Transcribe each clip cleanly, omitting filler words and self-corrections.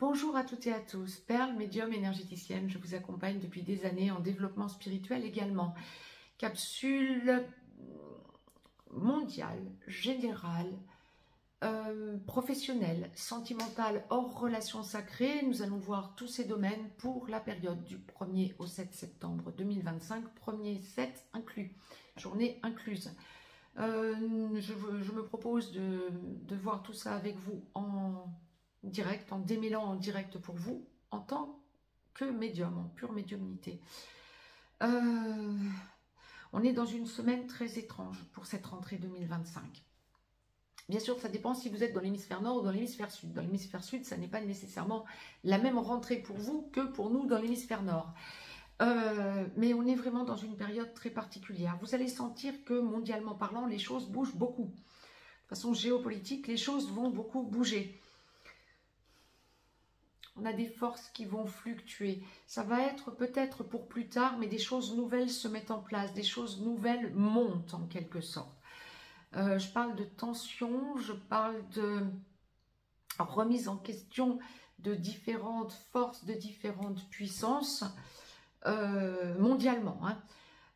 Bonjour à toutes et à tous, Perle, médium énergéticienne, je vous accompagne depuis des années en développement spirituel également. Capsule mondiale, générale, professionnelle, sentimentale, hors relations sacrées. Nous allons voir tous ces domaines pour la période du 1er au 7 septembre 2025, 1er 7 inclus, journée incluse. Je me propose de voir tout ça avec vous en direct, en démêlant en direct pour vous, en tant que médium, en pure médiumnité. On est dans une semaine très étrange pour cette rentrée 2025. Bien sûr, ça dépend si vous êtes dans l'hémisphère nord ou dans l'hémisphère sud. Dans l'hémisphère sud, ça n'est pas nécessairement la même rentrée pour vous que pour nous dans l'hémisphère nord. Mais on est vraiment dans une période très particulière. Vous allez sentir que, mondialement parlant, les choses bougent beaucoup. De façon géopolitique, les choses vont beaucoup bouger. On a des forces qui vont fluctuer. Ça va être peut-être pour plus tard, mais des choses nouvelles se mettent en place. Des choses nouvelles montent en quelque sorte. Je parle de tension, je parle de remise en question de différentes forces, de différentes puissances mondialement.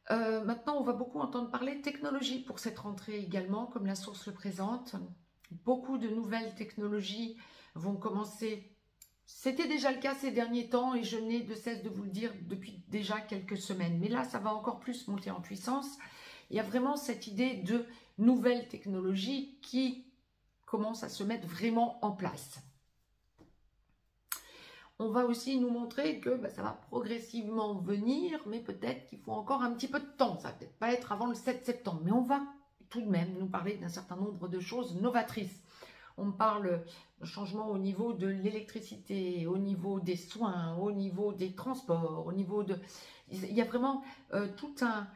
Maintenant, on va beaucoup entendre parler de technologie pour cette rentrée également, comme la source le présente. Beaucoup de nouvelles technologies vont commencer. C'était déjà le cas ces derniers temps et je n'ai de cesse de vous le dire depuis déjà quelques semaines. Mais là, ça va encore plus monter en puissance. Il y a vraiment cette idée de nouvelles technologies qui commencent à se mettre vraiment en place. On va aussi nous montrer que ça va progressivement venir, mais peut-être qu'il faut encore un petit peu de temps. Ça va peut-être pas être avant le 7 septembre, mais on va tout de même nous parler d'un certain nombre de choses novatrices. On parle de changement au niveau de l'électricité, au niveau des soins, au niveau des transports, au niveau de... Il y a vraiment tout un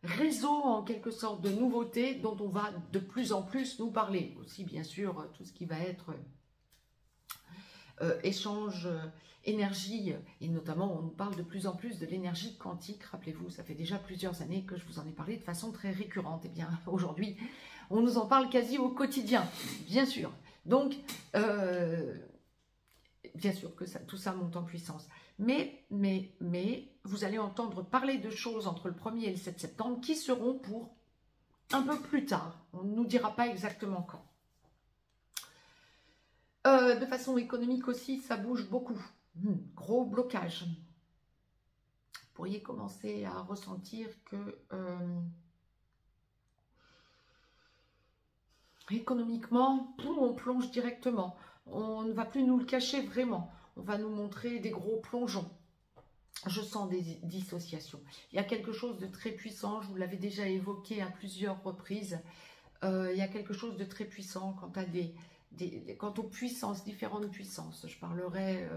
réseau en quelque sorte de nouveautés dont on va de plus en plus nous parler. Aussi bien sûr tout ce qui va être échange, énergie, et notamment on nous parle de plus en plus de l'énergie quantique. Rappelez-vous, ça fait déjà plusieurs années que je vous en ai parlé de façon très récurrente. Et bien aujourd'hui, on nous en parle quasi au quotidien, bien sûr. Donc, bien sûr que tout ça monte en puissance. Mais, vous allez entendre parler de choses entre le 1er et le 7 septembre qui seront pour un peu plus tard. On ne nous dira pas exactement quand. De façon économique aussi, ça bouge beaucoup. Gros blocage. Vous pourriez commencer à ressentir que économiquement, on plonge directement. On ne va plus nous le cacher vraiment. On va nous montrer des gros plongeons. Je sens des dissociations. Il y a quelque chose de très puissant, je vous l'avais déjà évoqué à plusieurs reprises. Il y a quelque chose de très puissant quant aux puissances, différentes puissances. Je parlerai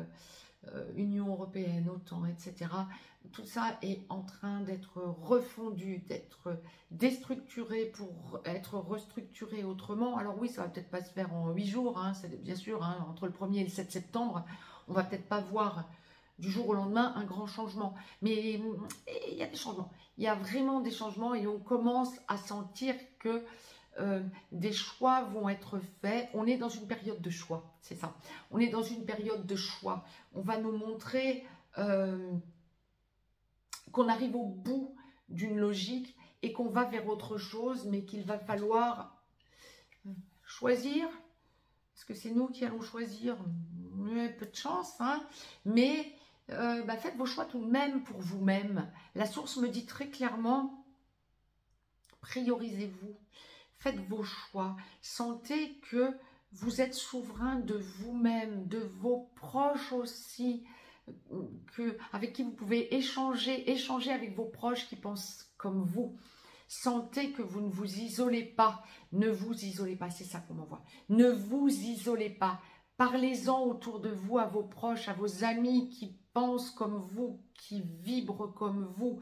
Union européenne, OTAN, etc. Tout ça est en train d'être refondu, d'être déstructuré pour être restructuré autrement. Alors oui, ça va peut-être pas se faire en 8 jours, c'est bien sûr, entre le 1er et le 7 septembre, on va peut-être pas voir du jour au lendemain un grand changement. Mais il y a des changements, il y a vraiment des changements et on commence à sentir que des choix vont être faits. On est dans une période de choix, c'est ça. On est dans une période de choix. On va nous montrer qu'on arrive au bout d'une logique et qu'on va vers autre chose, mais qu'il va falloir choisir. Est-ce que c'est nous qui allons choisir? Peu de chance, mais faites vos choix tout de même pour vous-même. La source me dit très clairement, priorisez-vous. Faites vos choix, sentez que vous êtes souverain de vous-même, de vos proches aussi, avec qui vous pouvez échanger avec vos proches qui pensent comme vous. Sentez que vous ne vous isolez pas, ne vous isolez pas, c'est ça qu'on m'envoie. Ne vous isolez pas, parlez-en autour de vous à vos proches, à vos amis qui pensent comme vous, qui vibrent comme vous.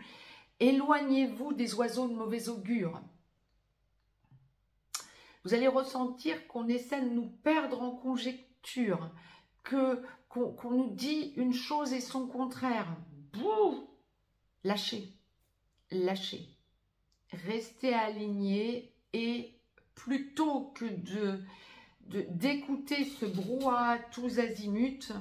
Éloignez-vous des oiseaux de mauvais augure. Vous allez ressentir qu'on essaie de nous perdre en conjecture, qu'on nous dit une chose et son contraire. Bouh! Lâchez, lâchez. Restez alignés et plutôt que d'écouter ce brouhaha tous azimuts.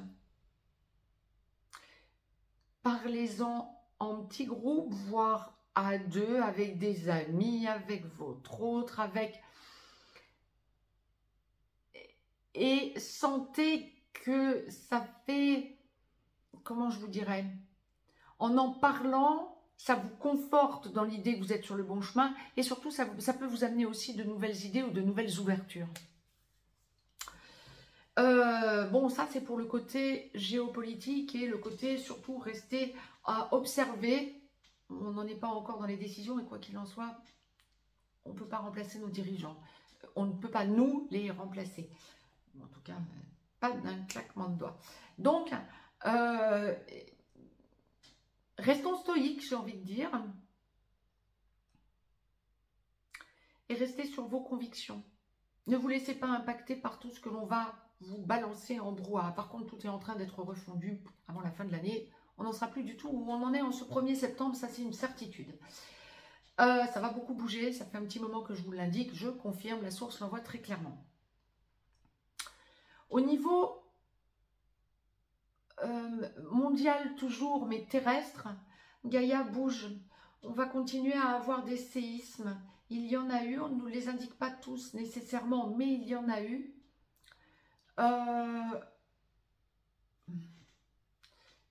Parlez-en en petits groupes, voire à deux, avec des amis, avec votre autre, avec... Et sentez que ça fait, comment je vous dirais, en parlant, ça vous conforte dans l'idée que vous êtes sur le bon chemin, et surtout, ça peut vous amener aussi de nouvelles idées ou de nouvelles ouvertures. Bon, ça c'est pour le côté géopolitique et le côté surtout rester à observer. On n'en est pas encore dans les décisions et quoi qu'il en soit, on ne peut pas remplacer nos dirigeants. On ne peut pas nous les remplacer. En tout cas, pas d'un claquement de doigts. Donc, restons stoïques, j'ai envie de dire. Et restez sur vos convictions. Ne vous laissez pas impacter par tout ce que l'on va vous balancer en brouhaha. Par contre, tout est en train d'être refondu avant la fin de l'année. On n'en sera plus du tout où on en est en ce 1er septembre, ça c'est une certitude. Ça va beaucoup bouger, ça fait un petit moment que je vous l'indique, je confirme, la source l'envoie très clairement. Au niveau mondial toujours, mais terrestre, Gaïa bouge. On va continuer à avoir des séismes. Il y en a eu, on ne nous les indique pas tous nécessairement, mais il y en a eu.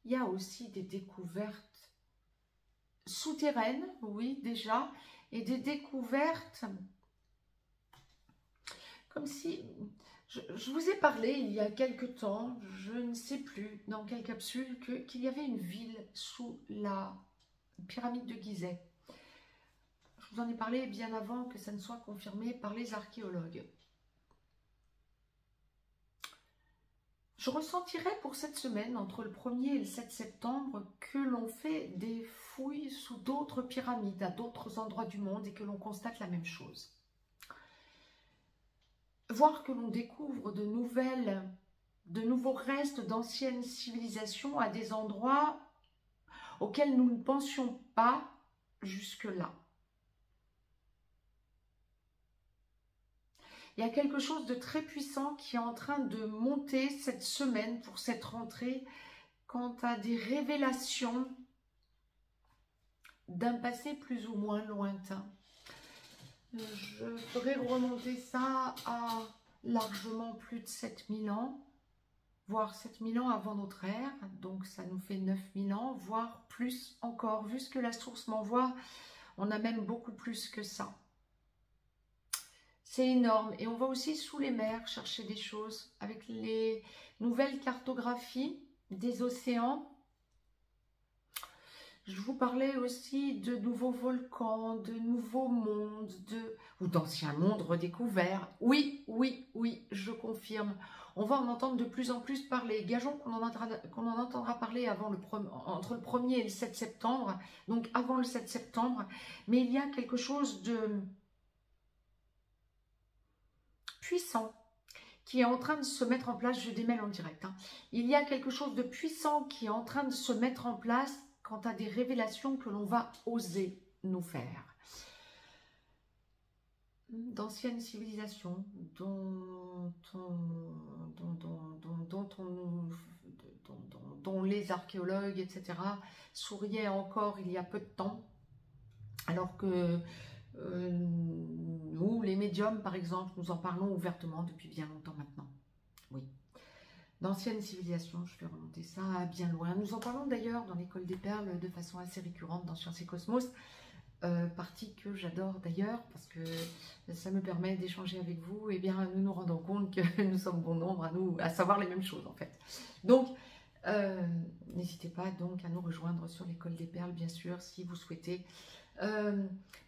Il y a aussi des découvertes souterraines, oui, déjà, et des découvertes comme si... Je vous ai parlé il y a quelque temps, je ne sais plus dans quelle capsule, qu'il y avait une ville sous la pyramide de Gizeh. Je vous en ai parlé bien avant que ça ne soit confirmé par les archéologues. Je ressentirais pour cette semaine, entre le 1er et le 7 septembre, que l'on fait des fouilles sous d'autres pyramides, à d'autres endroits du monde, et que l'on constate la même chose. Voir que l'on découvre de nouveaux restes d'anciennes civilisations à des endroits auxquels nous ne pensions pas jusque-là. Il y a quelque chose de très puissant qui est en train de monter cette semaine pour cette rentrée quant à des révélations d'un passé plus ou moins lointain. Je ferai remonter ça à largement plus de 7000 ans, voire 7000 ans avant notre ère, donc ça nous fait 9000 ans, voire plus encore. Vu ce que la source m'envoie, on a même beaucoup plus que ça. C'est énorme. Et on va aussi sous les mers chercher des choses avec les nouvelles cartographies des océans. Je vous parlais aussi de nouveaux volcans, de nouveaux mondes, ou d'anciens mondes redécouverts. Oui, oui, oui, je confirme. On va en entendre de plus en plus parler. Gageons qu'on en entendra parler entre le 1er et le 7 septembre, donc avant le 7 septembre. Mais il y a quelque chose de puissant qui est en train de se mettre en place. Je démêle en direct. Il y a quelque chose de puissant qui est en train de se mettre en place quant à des révélations que l'on va oser nous faire. D'anciennes civilisations dont les archéologues, etc., souriaient encore il y a peu de temps, alors que nous, les médiums, par exemple, nous en parlons ouvertement depuis bien longtemps maintenant. Oui. D'anciennes civilisations, je vais remonter ça bien loin. Nous en parlons d'ailleurs dans l'école des perles de façon assez récurrente dans Sciences et Cosmos, partie que j'adore d'ailleurs parce que ça me permet d'échanger avec vous. Et bien, nous nous rendons compte que nous sommes bon nombre à savoir les mêmes choses en fait. Donc, n'hésitez pas donc à nous rejoindre sur l'école des perles, bien sûr, si vous souhaitez.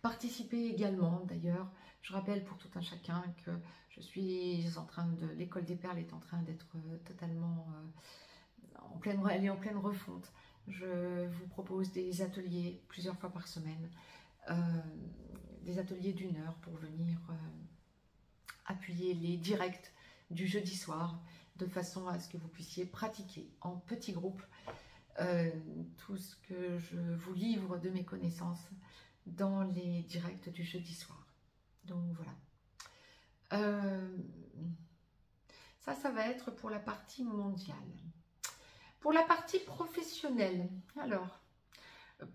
Participer également d'ailleurs. Je rappelle pour tout un chacun que je suis en train de... L'école des perles est en train d'être totalement elle est en pleine refonte. Je vous propose des ateliers plusieurs fois par semaine, des ateliers d'1 heure pour venir appuyer les directs du jeudi soir, de façon à ce que vous puissiez pratiquer en petits groupes tout ce que je vous livre de mes connaissances dans les directs du jeudi soir. Donc voilà. Ça va être pour la partie mondiale. Pour la partie professionnelle, alors,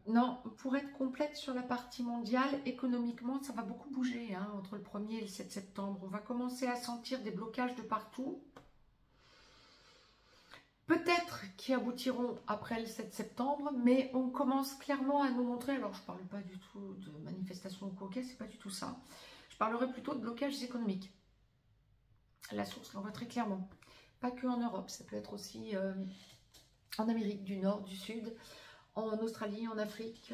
non, pour être complète sur la partie mondiale, économiquement, ça va beaucoup bouger hein, entre le 1er et le 7 septembre. On va commencer à sentir des blocages de partout. Peut-être qui aboutiront après le 7 septembre, mais on commence clairement à nous montrer, alors je ne parle pas du tout de manifestations coquettes, c'est pas du tout ça. Je parlerai plutôt de blocages économiques. La source l'envoie très clairement. Pas que en Europe, ça peut être aussi en Amérique du Nord, du Sud, en Australie, en Afrique,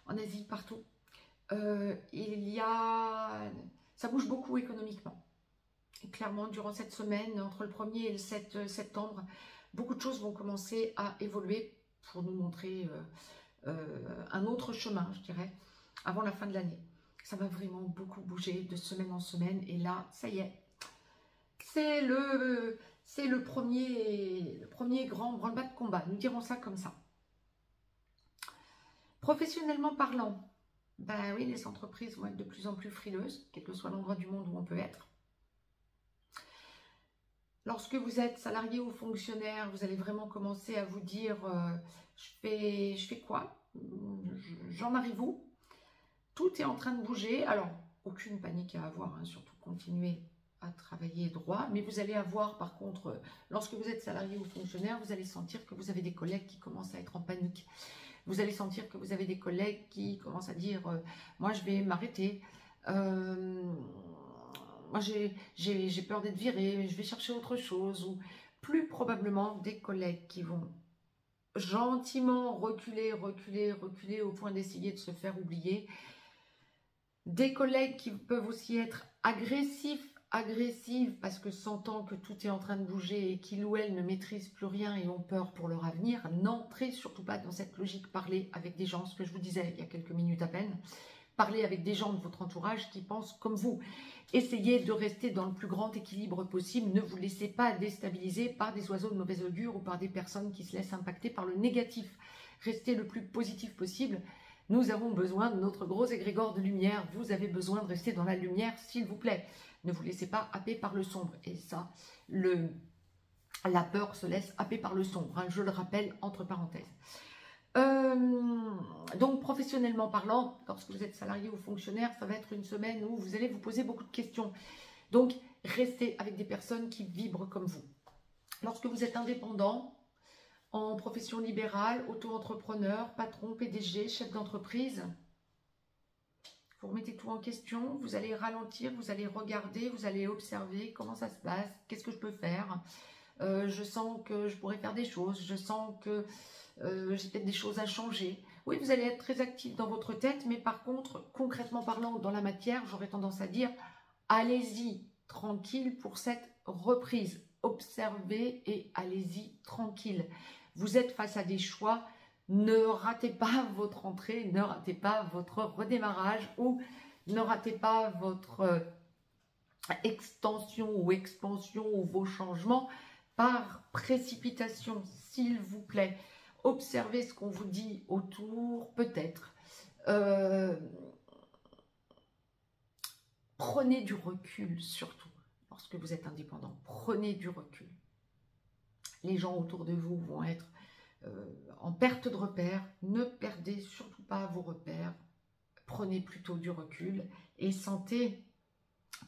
en Asie, partout. Ça bouge beaucoup économiquement. Et clairement, durant cette semaine, entre le 1er et le 7 septembre, beaucoup de choses vont commencer à évoluer pour nous montrer un autre chemin, je dirais, avant la fin de l'année. Ça va vraiment beaucoup bouger de semaine en semaine. Et là, ça y est, c'est le premier grand branle-bas de combat. Nous dirons ça comme ça. Professionnellement parlant, ben oui, les entreprises vont être de plus en plus frileuses, quel que soit l'endroit du monde où on peut être. Lorsque vous êtes salarié ou fonctionnaire, vous allez vraiment commencer à vous dire je fais quoi? J'en arrive où? Tout est en train de bouger. Alors, aucune panique à avoir, hein, surtout continuer à travailler droit. Mais vous allez avoir, par contre, lorsque vous êtes salarié ou fonctionnaire, vous allez sentir que vous avez des collègues qui commencent à être en panique. Vous allez sentir que vous avez des collègues qui commencent à dire moi, je vais m'arrêter. Moi, j'ai peur d'être viré, je vais chercher autre chose. Ou plus probablement des collègues qui vont gentiment reculer au point d'essayer de se faire oublier. Des collègues qui peuvent aussi être agressives parce que sentant que tout est en train de bouger et qu'ils ou elles ne maîtrisent plus rien et ont peur pour leur avenir. N'entrez surtout pas dans cette logique. Parlez avec des gens, ce que je vous disais il y a quelques minutes à peine. Parlez avec des gens de votre entourage qui pensent comme vous. Essayez de rester dans le plus grand équilibre possible. Ne vous laissez pas déstabiliser par des oiseaux de mauvaise augure ou par des personnes qui se laissent impacter par le négatif. Restez le plus positif possible. Nous avons besoin de notre gros égrégore de lumière. Vous avez besoin de rester dans la lumière, s'il vous plaît. Ne vous laissez pas happer par le sombre. Et ça, la peur se laisse happer par le sombre. Hein, je le rappelle entre parenthèses. Donc professionnellement parlant, lorsque vous êtes salarié ou fonctionnaire, ça va être une semaine où vous allez vous poser beaucoup de questions. Donc restez avec des personnes qui vibrent comme vous. Lorsque vous êtes indépendant, en profession libérale, auto-entrepreneur, patron, PDG, chef d'entreprise, vous remettez tout en question, vous allez ralentir, vous allez regarder, vous allez observer comment ça se passe, qu'est-ce que je peux faire. Je sens que je pourrais faire des choses, je sens que j'ai peut-être des choses à changer. Oui, vous allez être très actif dans votre tête, mais par contre, concrètement parlant, dans la matière, j'aurais tendance à dire, allez-y tranquille pour cette reprise. Observez et allez-y tranquille. Vous êtes face à des choix, ne ratez pas votre entrée, ne ratez pas votre redémarrage ou ne ratez pas votre extension ou expansion ou vos changements par précipitation, s'il vous plaît. Observez ce qu'on vous dit autour, peut-être. Prenez du recul, surtout, lorsque vous êtes indépendant. Prenez du recul. Les gens autour de vous vont être en perte de repères. Ne perdez surtout pas vos repères. Prenez plutôt du recul et sentez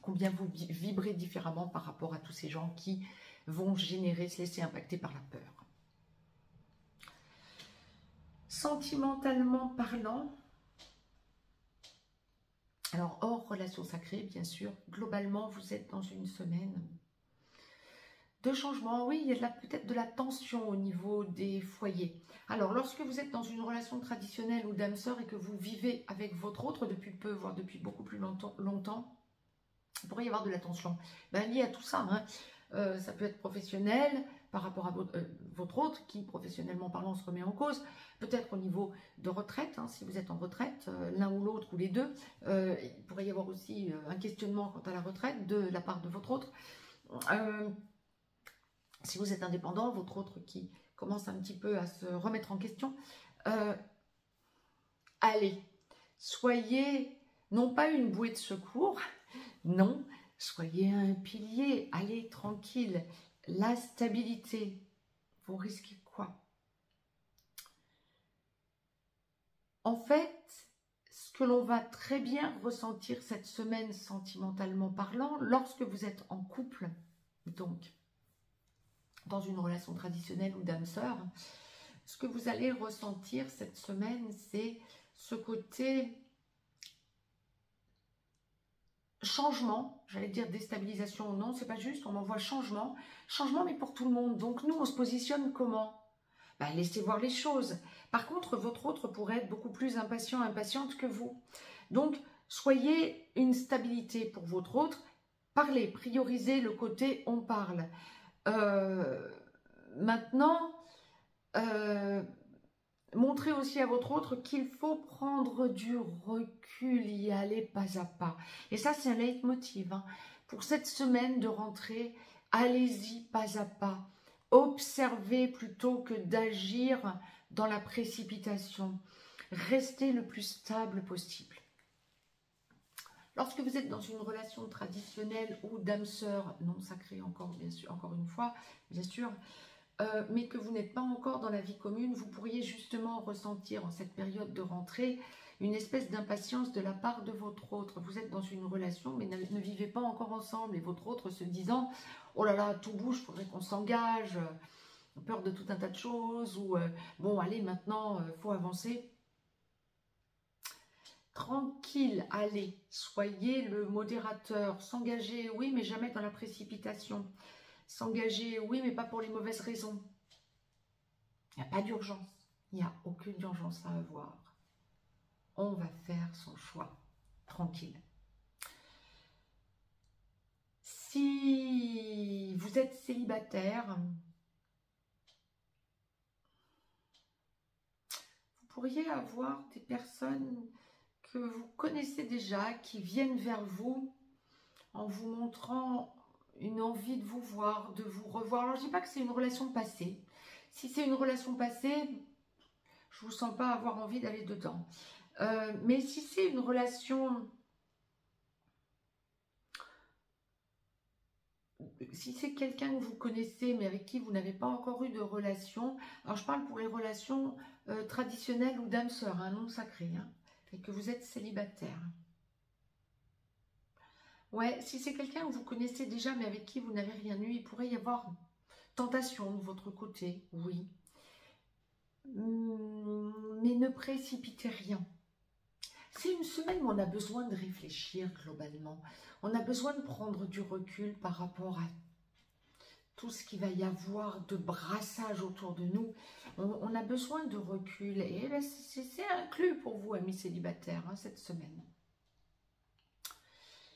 combien vous vibrez différemment par rapport à tous ces gens qui vont se laisser impacter par la peur. Sentimentalement parlant, alors hors relation sacrée, bien sûr, globalement, vous êtes dans une semaine de changement. Oui, il y a peut-être de la tension au niveau des foyers. Alors, lorsque vous êtes dans une relation traditionnelle ou d'âme-sœur et que vous vivez avec votre autre depuis peu, voire depuis beaucoup plus longtemps, il pourrait y avoir de la tension. Lié à tout ça, hein. Ça peut être professionnel par rapport à votre autre qui, professionnellement parlant, se remet en cause. Peut-être au niveau de retraite, hein, si vous êtes en retraite, l'un ou l'autre ou les deux. Il pourrait y avoir aussi un questionnement quant à la retraite de la part de votre autre. Si vous êtes indépendant, votre autre qui commence un petit peu à se remettre en question. Allez, soyez non pas une bouée de secours, non, Soyez un pilier, allez tranquille. La stabilité, vous risquez quoi? En fait, ce que l'on va très bien ressentir cette semaine sentimentalement parlant, lorsque vous êtes en couple, donc dans une relation traditionnelle ou d'âme-sœur, ce que vous allez ressentir cette semaine, c'est ce côté changement, j'allais dire déstabilisation, non, c'est pas juste, on envoie changement, changement mais pour tout le monde. Donc nous, on se positionne comment? Laissez voir les choses. Par contre, votre autre pourrait être beaucoup plus impatient, impatiente que vous. Donc, soyez une stabilité pour votre autre. Parlez, priorisez le côté on parle. Maintenant, montrez aussi à votre autre qu'il faut prendre du recul, y aller pas à pas. Et ça, c'est un leitmotiv. Hein. Pour cette semaine de rentrée, allez-y pas à pas. Observez plutôt que d'agir dans la précipitation. Restez le plus stable possible. Lorsque vous êtes dans une relation traditionnelle ou d'âme-sœur non sacrée, encore une fois, bien sûr, mais que vous n'êtes pas encore dans la vie commune, vous pourriez justement ressentir en cette période de rentrée une espèce d'impatience de la part de votre autre. Vous êtes dans une relation, mais ne vivez pas encore ensemble. Et votre autre se disant, oh là là, tout bouge, il faudrait qu'on s'engage, peur de tout un tas de choses, ou bon, allez, maintenant, il faut avancer. Tranquille, allez, soyez le modérateur, s'engager, oui, mais jamais dans la précipitation. S'engager, oui, mais pas pour les mauvaises raisons. Il n'y a pas d'urgence. Il n'y a aucune urgence à avoir. On va faire son choix. Tranquille. Si vous êtes célibataire, vous pourriez avoir des personnes que vous connaissez déjà, qui viennent vers vous en vous montrant une envie de vous voir, de vous revoir. Alors, je ne dis pas que c'est une relation passée. Si c'est une relation passée, je ne vous sens pas avoir envie d'aller dedans. Mais si c'est une relation... Si c'est quelqu'un que vous connaissez, mais avec qui vous n'avez pas encore eu de relation, alors je parle pour les relations traditionnelles ou d'âme-sœur, un nom sacré, hein, et que vous êtes célibataire. Ouais, si c'est quelqu'un que vous connaissez déjà, mais avec qui vous n'avez rien eu, il pourrait y avoir tentation de votre côté, oui. Mais ne précipitez rien. C'est une semaine où on a besoin de réfléchir globalement. On a besoin de prendre du recul par rapport à tout ce qu'il va y avoir de brassage autour de nous. On a besoin de recul. Et c'est inclus pour vous, amis célibataires, hein, cette semaine.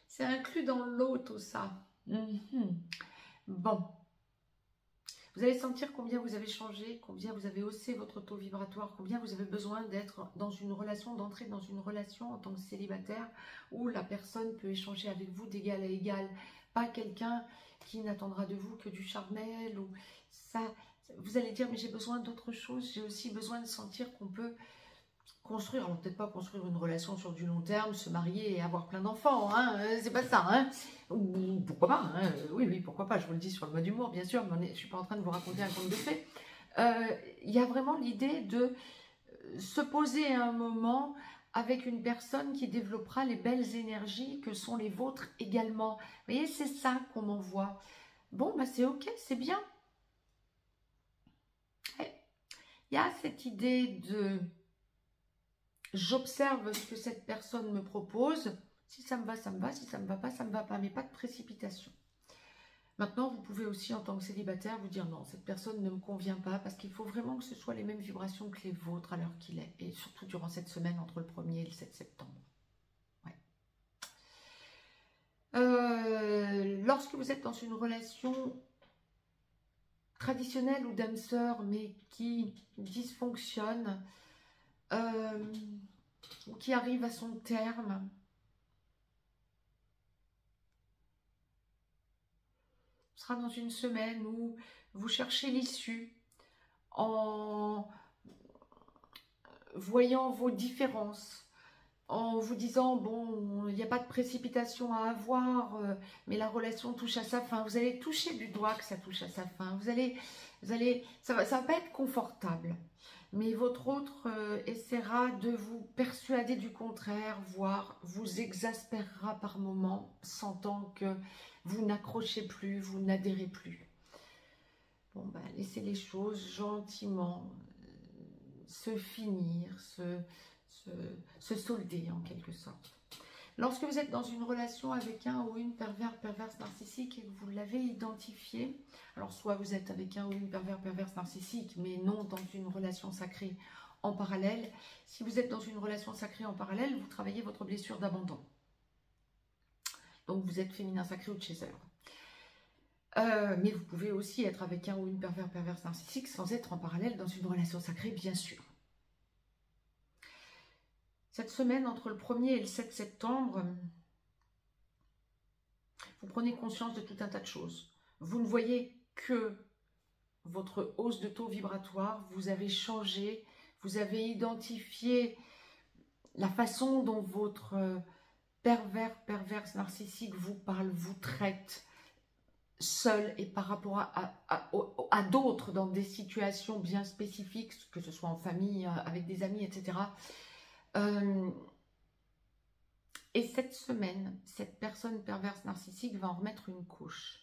C'est inclus dans l'eau, tout ça. Bon. Vous allez sentir combien vous avez changé, combien vous avez haussé votre taux vibratoire, combien vous avez besoin d'être dans une relation, d'entrer dans une relation en tant que célibataire où la personne peut échanger avec vous d'égal à égal. Pas quelqu'un qui n'attendra de vous que du charnel ou ça. Vous allez dire, mais j'ai besoin d'autre chose, j'ai aussi besoin de sentir qu'on peut construire, alors peut-être pas construire une relation sur du long terme, se marier et avoir plein d'enfants, hein, c'est pas ça, hein. Ou pourquoi pas, hein, oui, pourquoi pas, je vous le dis sur le mode humour, bien sûr, mais je suis pas en train de vous raconter un conte de fées. Il y a vraiment l'idée de se poser un moment avec une personne qui développera les belles énergies que sont les vôtres également. Vous voyez, c'est ça qu'on m'envoie. Bon, bah c'est ok, c'est bien. Il y a cette idée de... J'observe ce que cette personne me propose. Si ça me va, ça me va. Si ça ne me va pas, ça ne me va pas. Mais pas de précipitation. Maintenant, vous pouvez aussi, en tant que célibataire, vous dire non, cette personne ne me convient pas parce qu'il faut vraiment que ce soit les mêmes vibrations que les vôtres à l'heure qu'il est. Et surtout durant cette semaine entre le 1er et le 7 septembre. Ouais. Lorsque vous êtes dans une relation traditionnelle ou d'âme-sœur, mais qui dysfonctionne, ou qui arrive à son terme, ce sera dans une semaine où vous cherchez l'issue en voyant vos différences, en vous disant, bon, il n'y a pas de précipitation à avoir, mais la relation touche à sa fin. Vous allez toucher du doigt que ça touche à sa fin. Ça va pas être confortable. Mais votre autre essaiera de vous persuader du contraire, voire vous exaspérera par moments, sentant que vous n'accrochez plus, vous n'adhérez plus. Bon, ben, laissez les choses gentiment se finir, se solder en quelque sorte. Lorsque vous êtes dans une relation avec un ou une perverse narcissique et que vous l'avez identifié, alors soit vous êtes avec un ou une perverse narcissique, mais non dans une relation sacrée en parallèle. Si vous êtes dans une relation sacrée en parallèle, vous travaillez votre blessure d'abandon. Donc vous êtes féminin sacré ou chaser. Mais vous pouvez aussi être avec un ou une perverse narcissique sans être en parallèle dans une relation sacrée, bien sûr. Cette semaine, entre le 1er et le 7 septembre, vous prenez conscience de tout un tas de choses. Vous ne voyez que votre hausse de taux vibratoire, vous avez changé, vous avez identifié la façon dont votre perverse narcissique vous parle, vous traite seul et par rapport à d'autres dans des situations bien spécifiques, que ce soit en famille, avec des amis, etc. Et cette semaine, cette personne perverse narcissique va en remettre une couche.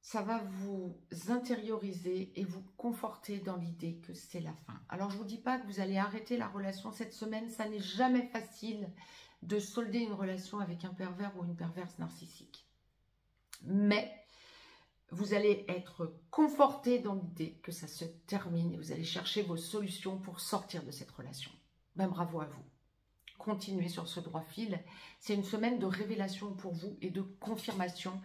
Ça va vous intérioriser et vous conforter dans l'idée que c'est la fin. Alors, je ne vous dis pas que vous allez arrêter la relation cette semaine. Ça n'est jamais facile de solder une relation avec un pervers ou une perverse narcissique. Mais vous allez être conforté dans l'idée que ça se termine et vous allez chercher vos solutions pour sortir de cette relation. Ben, bravo à vous. Continuez sur ce droit fil. C'est une semaine de révélation pour vous et de confirmation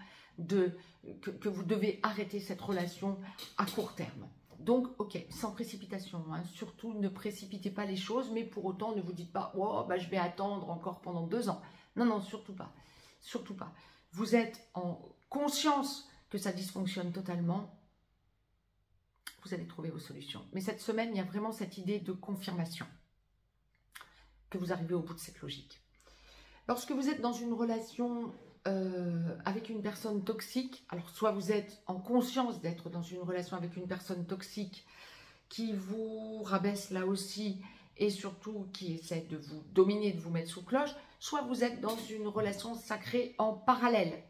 que vous devez arrêter cette relation à court terme. Donc, ok, sans précipitation. Hein. Surtout, ne précipitez pas les choses, mais pour autant, ne vous dites pas oh, bah, je vais attendre encore pendant 2 ans. Non, non, surtout pas. Surtout pas. Vous êtes en conscience que ça dysfonctionne totalement. Vous allez trouver vos solutions. Mais cette semaine, il y a vraiment cette idée de confirmation. Que vous arrivez au bout de cette logique. Lorsque vous êtes dans une relation avec une personne toxique, alors soit vous êtes en conscience d'être dans une relation avec une personne toxique qui vous rabaisse là aussi et surtout qui essaie de vous dominer, de vous mettre sous cloche, soit vous êtes dans une relation sacrée en parallèle.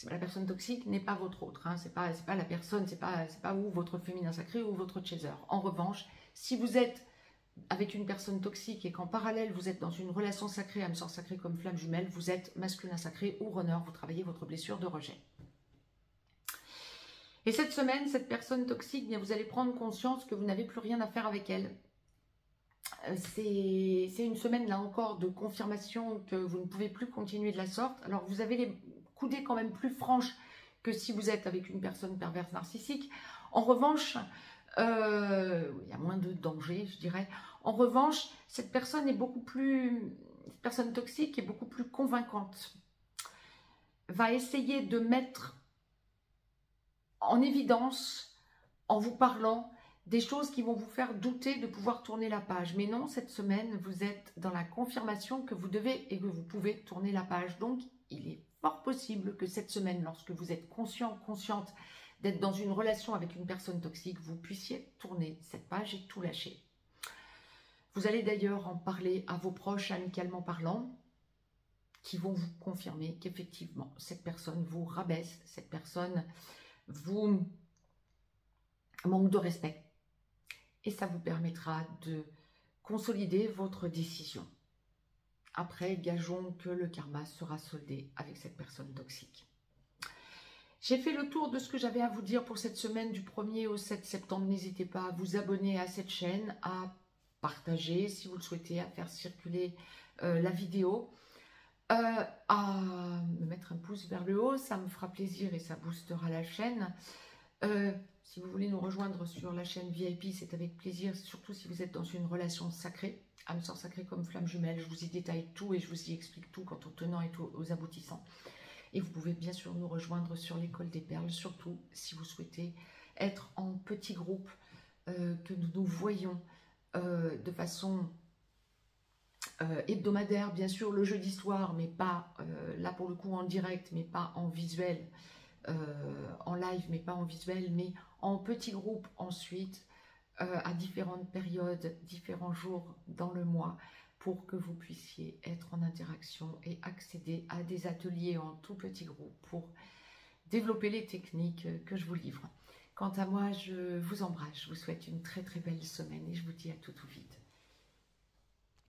La personne toxique n'est pas votre autre, hein, c'est pas la personne, c'est pas vous votre féminin sacré ou votre chaser. En revanche, si vous êtes avec une personne toxique et qu'en parallèle vous êtes dans une relation sacrée, âme sœur sacrée comme flamme jumelle, vous êtes masculin sacré ou runner, vous travaillez votre blessure de rejet. Et cette semaine, cette personne toxique, bien, vous allez prendre conscience que vous n'avez plus rien à faire avec elle. C'est une semaine là encore de confirmation que vous ne pouvez plus continuer de la sorte. Alors vous avez les coudées quand même plus franches que si vous êtes avec une personne perverse narcissique. En revanche, il y a moins de danger, je dirais. En revanche, cette personne toxique est beaucoup plus convaincante. Va essayer de mettre en évidence, en vous parlant, des choses qui vont vous faire douter de pouvoir tourner la page. Mais non, cette semaine, vous êtes dans la confirmation que vous devez et que vous pouvez tourner la page. Donc, il est fort possible que cette semaine, lorsque vous êtes conscient, consciente d'être dans une relation avec une personne toxique, vous puissiez tourner cette page et tout lâcher. Vous allez d'ailleurs en parler à vos proches, amicalement parlant, qui vont vous confirmer qu'effectivement, cette personne vous rabaisse, cette personne vous manque de respect. Et ça vous permettra de consolider votre décision. Après, gageons que le karma sera soldé avec cette personne toxique. J'ai fait le tour de ce que j'avais à vous dire pour cette semaine du 1er au 7 septembre. N'hésitez pas à vous abonner à cette chaîne, à partager si vous le souhaitez, à faire circuler la vidéo, à me mettre un pouce vers le haut, ça me fera plaisir et ça boostera la chaîne. Si vous voulez nous rejoindre sur la chaîne VIP, c'est avec plaisir, surtout si vous êtes dans une relation sacrée, âme sœur sacrée comme flamme jumelle. Je vous y détaille tout et je vous y explique tout quant aux tenants et aux aboutissants. Et vous pouvez bien sûr nous rejoindre sur l'école des perles, surtout si vous souhaitez être en petit groupe, que nous nous voyons de façon hebdomadaire, bien sûr, le jeudi soir, mais pas, là pour le coup en direct, mais pas en visuel, en live, mais pas en visuel, mais en petits groupes ensuite, à différentes périodes, différents jours dans le mois, pour que vous puissiez être en interaction et accéder à des ateliers en tout petits groupes pour développer les techniques que je vous livre. Quant à moi, je vous embrasse, je vous souhaite une très très belle semaine et je vous dis à tout vite.